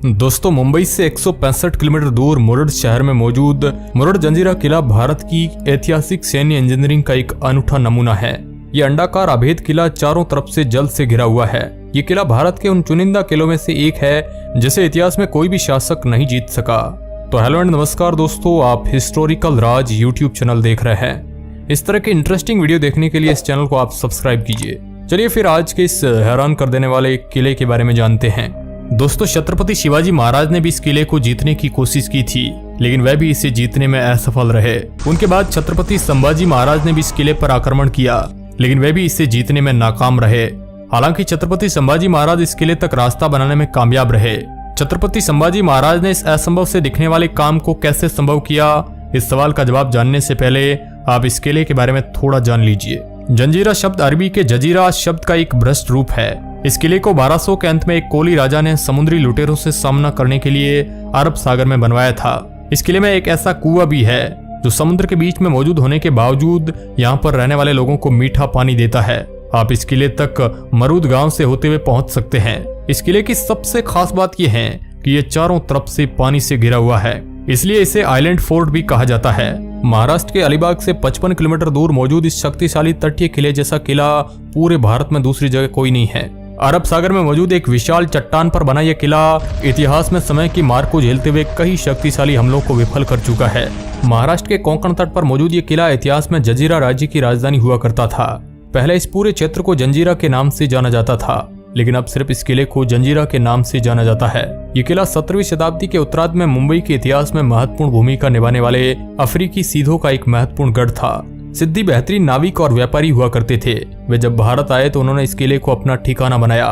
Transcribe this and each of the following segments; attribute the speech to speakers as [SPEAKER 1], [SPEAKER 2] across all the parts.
[SPEAKER 1] दोस्तों, मुंबई से 165 किलोमीटर दूर मुरड शहर में मौजूद मुरड जंजीरा किला भारत की ऐतिहासिक सैन्य इंजीनियरिंग का एक अनूठा नमूना है। ये अंडाकार अभेद किला चारों तरफ से जल से घिरा हुआ है। ये किला भारत के उन चुनिंदा किलों में से एक है जिसे इतिहास में कोई भी शासक नहीं जीत सका। तो हेलो एंड नमस्कार दोस्तों, आप हिस्टोरिकल राज यूट्यूब चैनल देख रहे हैं। इस तरह के इंटरेस्टिंग वीडियो देखने के लिए इस चैनल को आप सब्सक्राइब कीजिए। चलिए फिर आज के इस हैरान कर देने वाले किले के बारे में जानते हैं। दोस्तों, छत्रपति शिवाजी महाराज ने भी इस किले को जीतने की कोशिश की थी, लेकिन वह भी इसे जीतने में असफल रहे। उनके बाद छत्रपति संभाजी महाराज ने भी इस किले पर आक्रमण किया, लेकिन वह भी इसे जीतने में नाकाम रहे। हालांकि छत्रपति संभाजी महाराज इस किले तक रास्ता बनाने में कामयाब रहे। छत्रपति संभाजी महाराज ने इस असंभव से दिखने वाले काम को कैसे संभव किया, इस सवाल का जवाब जानने से पहले आप इस किले के बारे में थोड़ा जान लीजिए। जंजीरा शब्द अरबी के जजीरा शब्द का एक भ्रष्ट रूप है। इस किले को 1200 के अंत में एक कोली राजा ने समुद्री लुटेरों से सामना करने के लिए अरब सागर में बनवाया था। इस किले में एक ऐसा कुआं भी है जो समुद्र के बीच में मौजूद होने के बावजूद यहाँ पर रहने वाले लोगों को मीठा पानी देता है। आप इस किले तक मरूद गांव से होते हुए पहुंच सकते हैं। इस किले की सबसे खास बात यह है कि ये चारों तरफ से पानी से घिरा हुआ है, इसलिए इसे आइलैंड फोर्ट भी कहा जाता है। महाराष्ट्र के अलीबाग से 55 किलोमीटर दूर मौजूद इस शक्तिशाली तटीय किले जैसा किला पूरे भारत में दूसरी जगह कोई नहीं है। अरब सागर में मौजूद एक विशाल चट्टान पर बना यह किला इतिहास में समय की मार को झेलते हुए कई शक्तिशाली हमलों को विफल कर चुका है। महाराष्ट्र के कोंकण तट पर मौजूद यह किला इतिहास में जंजीरा राज्य की राजधानी हुआ करता था। पहले इस पूरे क्षेत्र को जंजीरा के नाम से जाना जाता था, लेकिन अब सिर्फ इस किले को जंजीरा के नाम से जाना जाता है। ये किला 17वीं शताब्दी के उत्तरार्ध में मुंबई के इतिहास में महत्वपूर्ण भूमिका निभाने वाले अफ्रीकी सीधों का एक महत्वपूर्ण गढ़ था। सिद्दी बेहतरीन नाविक और व्यापारी हुआ करते थे। वे जब भारत आए तो उन्होंने इस किले को अपना ठिकाना बनाया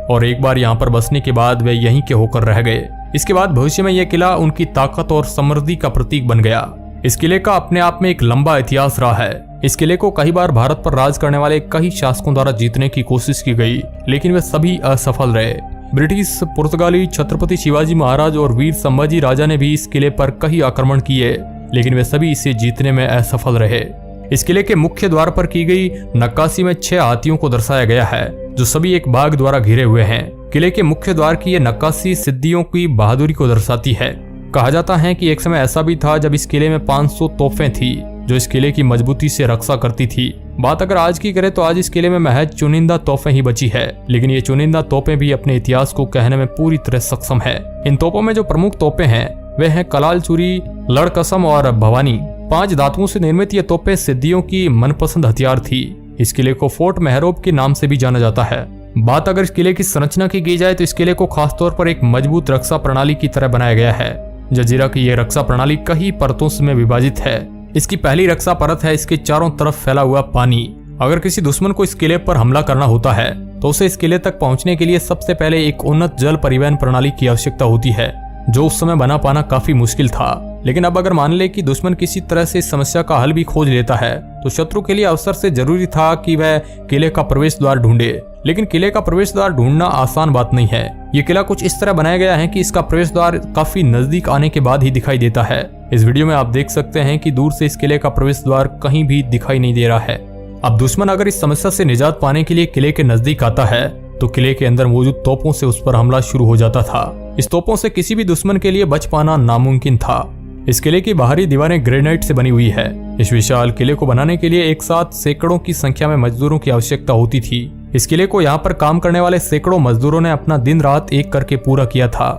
[SPEAKER 1] और एक बार यहाँ पर बसने के बाद वे यहीं के होकर रह गए। इसके बाद भविष्य में यह किला उनकी ताकत और समृद्धि का प्रतीक बन गया। इस किले का अपने आप में एक लंबा इतिहास रहा है। इस किले को कई बार भारत पर राज करने वाले कई शासकों द्वारा जीतने की कोशिश की गई, लेकिन वे सभी असफल रहे। ब्रिटिश, पुर्तगाली, छत्रपति शिवाजी महाराज और वीर संभाजी राजा ने भी इस किले पर कई आक्रमण किए, लेकिन वे सभी इसे जीतने में असफल रहे। इस किले के मुख्य द्वार पर की गई नक्काशी में 6 हाथियों को दर्शाया गया है, जो सभी एक बाघ द्वारा घिरे हुए हैं। किले के मुख्य द्वार की यह नक्काशी सिद्दियों की बहादुरी को दर्शाती है। कहा जाता है कि एक समय ऐसा भी था जब इस किले में 500 तोपें थी, जो इस किले की मजबूती से रक्षा करती थी। बात अगर आज की करें तो आज इस किले में महज चुनिंदा तोपें ही बची है, लेकिन ये चुनिंदा तोपें भी अपने इतिहास को कहने में पूरी तरह सक्षम है। इन तोपों में जो प्रमुख तोपें हैं वे हैं कलाल चूरी, लड़कसम और भवानी। 5 धातुओं से निर्मित ये तोपें सिद्दियों की मनपसंद हथियार थी। इस किले को फोर्ट मेहरोब के नाम से भी जाना जाता है। बात अगर इस किले की संरचना की जाए तो इस किले को खासतौर पर एक मजबूत रक्षा प्रणाली की तरह बनाया गया है। जंजीरा की यह रक्षा प्रणाली कई परतों में विभाजित है। इसकी पहली रक्षा परत है इसके चारों तरफ फैला हुआ पानी। अगर किसी दुश्मन को इस किले पर हमला करना होता है तो उसे इस किले तक पहुंचने के लिए सबसे पहले एक उन्नत जल परिवहन प्रणाली की आवश्यकता होती है, जो उस समय बना पाना काफी मुश्किल था। लेकिन अब अगर मान ले कि दुश्मन किसी तरह से इस समस्या का हल भी खोज लेता है तो शत्रु के लिए अवसर से जरूरी था कि वह किले का प्रवेश द्वार ढूंढे। लेकिन किले का प्रवेश द्वार ढूंढना आसान बात नहीं है। ये किला कुछ इस तरह बनाया गया है कि इसका प्रवेश द्वार काफी नजदीक आने के बाद ही दिखाई देता है। इस वीडियो में आप देख सकते हैं कि दूर से इस किले का प्रवेश द्वार कहीं भी दिखाई नहीं दे रहा है। अब दुश्मन अगर इस समस्या से निजात पाने के लिए किले के नजदीक आता है तो किले के अंदर मौजूद तोपों से उस पर हमला शुरू हो जाता था। इस तोपों से किसी भी दुश्मन के लिए बच पाना नामुमकिन था। इस किले की बाहरी दीवारें ग्रेनाइट से बनी हुई है। इस विशाल किले को बनाने के लिए एक साथ सैकड़ों की संख्या में मजदूरों की आवश्यकता होती थी। इस किले को यहाँ पर काम करने वाले सैकड़ों मजदूरों ने अपना दिन रात एक करके पूरा किया था।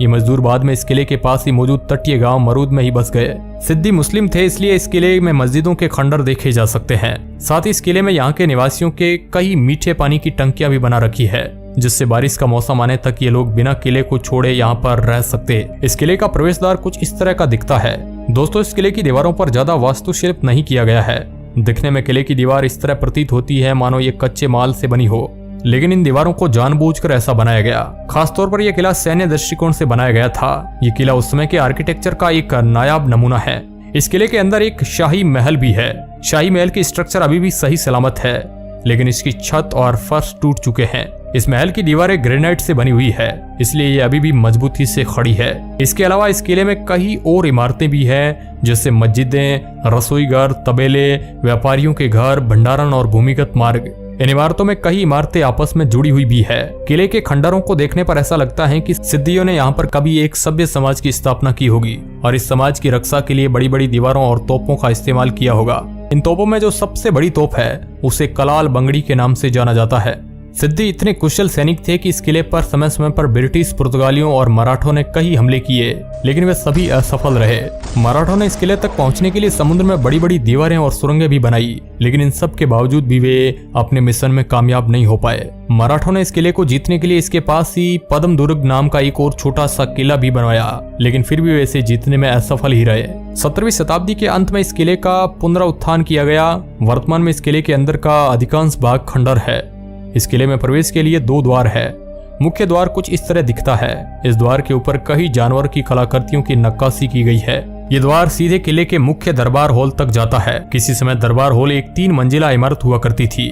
[SPEAKER 1] ये मजदूर बाद में इस किले के पास ही मौजूद तटीय गांव मरूद में ही बस गए। सिद्दी मुस्लिम थे, इसलिए इस किले में मस्जिदों के खंडर देखे जा सकते हैं। साथ ही इस किले में यहाँ के निवासियों के कई मीठे पानी की टंकियां भी बना रखी है, जिससे बारिश का मौसम आने तक ये लोग बिना किले को छोड़े यहाँ पर रह सकते। इस किले का प्रवेश द्वार कुछ इस तरह का दिखता है। दोस्तों, इस किले की दीवारों पर ज्यादा वास्तुशिल्प नहीं किया गया है। दिखने में किले की दीवार इस तरह प्रतीत होती है मानो ये कच्चे माल से बनी हो, लेकिन इन दीवारों को जानबूझकर ऐसा बनाया गया। खासतौर पर यह किला सैन्य दृष्टिकोण से बनाया गया था। ये किला उस समय के आर्किटेक्चर का एक नायाब नमूना है। इस किले के अंदर एक शाही महल भी है। शाही महल की स्ट्रक्चर अभी भी सही सलामत है, लेकिन इसकी छत और फर्श टूट चुके हैं। इस महल की दीवारें ग्रेनाइट से बनी हुई है, इसलिए ये अभी भी मजबूती से खड़ी है। इसके अलावा इस किले में कई और इमारतें भी हैं, जैसे मस्जिदें, रसोई घर, तबेले, व्यापारियों के घर, भंडारण और भूमिगत मार्ग। इन इमारतों में कई इमारतें आपस में जुड़ी हुई भी है। किले के खंडरों को देखने पर ऐसा लगता है कि सिद्दियों ने यहाँ पर कभी एक सभ्य समाज की स्थापना की होगी और इस समाज की रक्षा के लिए बड़ी बड़ी दीवारों और तोपों का इस्तेमाल किया होगा। इन तोपों में जो सबसे बड़ी तोप है उसे कलाल बंगड़ी के नाम से जाना जाता है। सिद्दी इतने कुशल सैनिक थे कि इस किले पर समय समय पर ब्रिटिश, पुर्तगालियों और मराठों ने कई हमले किए, लेकिन वे सभी असफल रहे। मराठों ने इस किले तक पहुंचने के लिए समुद्र में बड़ी बड़ी दीवारें और सुरंगें भी बनाई, लेकिन इन सब के बावजूद भी वे अपने मिशन में कामयाब नहीं हो पाए। मराठों ने इस किले को जीतने के लिए इसके पास ही पद्म दुर्ग नाम का एक और छोटा सा किला भी बनवाया, लेकिन फिर भी वे इसे जीतने में असफल ही रहे। 17वीं शताब्दी के अंत में इस किले का पुनरुत्थान किया गया। वर्तमान में इस किले के अंदर का अधिकांश भाग खंडर है। इस किले में प्रवेश के लिए 2 द्वार है। मुख्य द्वार कुछ इस तरह दिखता है। इस द्वार के ऊपर कई जानवर की कलाकृतियों की नक्काशी की गई है। ये द्वार सीधे किले के मुख्य दरबार हॉल तक जाता है। किसी समय दरबार हॉल एक 3 मंजिला इमारत हुआ करती थी,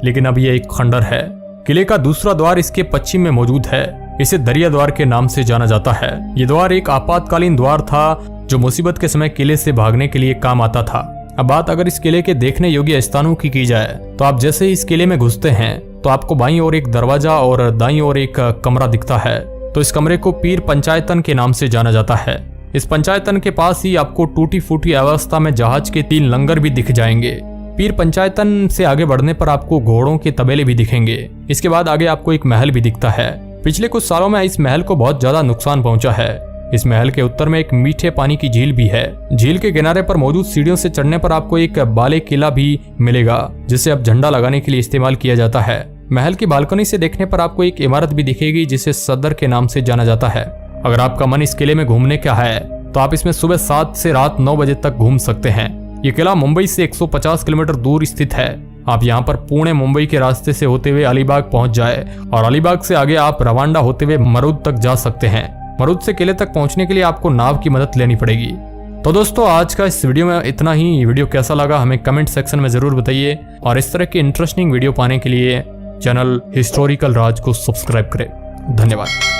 [SPEAKER 1] लेकिन अब यह एक खंडर है। किले का दूसरा द्वार इसके पश्चिम में मौजूद है। इसे दरिया द्वार के नाम से जाना जाता है। ये द्वार एक आपातकालीन द्वार था जो मुसीबत के समय किले से भागने के लिए काम आता था। अब बात अगर इस किले के देखने योग्य स्थानों की जाए तो आप जैसे ही इस किले में घुसते हैं तो आपको बाईं ओर एक दरवाजा और दाईं ओर एक कमरा दिखता है। तो इस कमरे को पीर पंचायतन के नाम से जाना जाता है। इस पंचायतन के पास ही आपको टूटी फूटी अवस्था में जहाज के 3 लंगर भी दिख जाएंगे। पीर पंचायतन से आगे बढ़ने पर आपको घोड़ों के तबेले भी दिखेंगे। इसके बाद आगे आपको एक महल भी दिखता है। पिछले कुछ सालों में इस महल को बहुत ज्यादा नुकसान पहुंचा है। इस महल के उत्तर में एक मीठे पानी की झील भी है। झील के किनारे पर मौजूद सीढ़ियों से चढ़ने पर आपको एक बाले किला भी मिलेगा, जिसे अब झंडा लगाने के लिए इस्तेमाल किया जाता है। महल की बालकनी से देखने पर आपको एक इमारत भी दिखेगी जिसे सदर के नाम से जाना जाता है। अगर आपका मन इस किले में घूमने का है तो आप इसमें सुबह 7 से रात 9 बजे तक घूम सकते हैं। ये किला मुंबई से 150 किलोमीटर दूर स्थित है। आप यहाँ पर पुणे मुंबई के रास्ते से होते हुए अलीबाग पहुंच जाए और अलीबाग से आगे आप रवांडा होते हुए मरुद तक जा सकते हैं। मरुद से किले तक पहुंचने के लिए आपको नाव की मदद लेनी पड़ेगी। तो दोस्तों, आज का इस वीडियो में इतना ही। वीडियो कैसा लगा हमें कमेंट सेक्शन में जरूर बताइए और इस तरह की इंटरेस्टिंग वीडियो पाने के लिए चैनल हिस्टोरिकल राज को सब्सक्राइब करें। धन्यवाद।